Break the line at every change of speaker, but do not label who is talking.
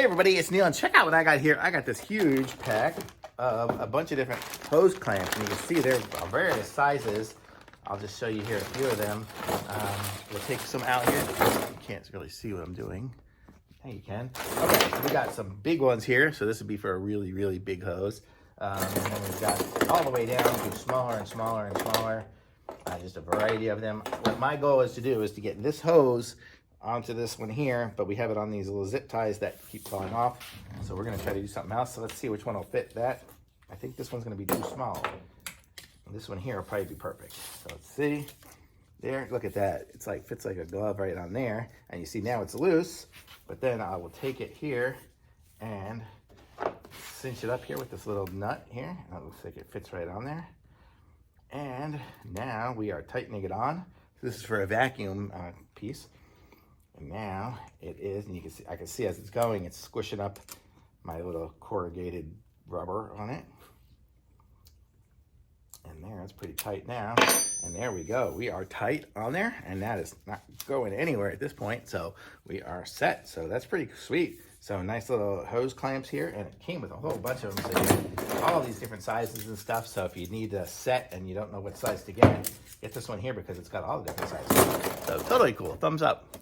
Hey everybody, it's Neil, and check out what I got here. I got this huge pack of a bunch of different hose clamps, and you can see they're various sizes. I'll just show you here a few of them. We'll take some out here. You can't really see what I'm doing. Yeah, you can. Okay, so we got some big ones here. So this would be for a really, really big hose. And then we've got all the way down to smaller and smaller and smaller. Just a variety of them. What my goal is to do is to get this hose onto this one here, but we have it on these little zip ties that keep falling off. So we're gonna try to do something else. So let's see which one will fit that. I think this one's gonna be too small. This one here will probably be perfect. So let's see. There, look at that. It's like, fits like a glove right on there. And you see now it's loose, but then I will take it here and cinch it up here with this little nut here. And it looks like it fits right on there. And now we are tightening it on. This is for a vacuum piece. And now it is, and you can see, I can see as it's going, it's squishing up my little corrugated rubber on it. And there, it's pretty tight now. And there we go. We are tight on there, and that is not going anywhere at this point. So we are set. So that's pretty sweet. So nice little hose clamps here, and it came with a whole bunch of them. So you have all these different sizes and stuff. So if you need a set and you don't know what size to get this one here because it's got all the different sizes. So totally cool. Thumbs up.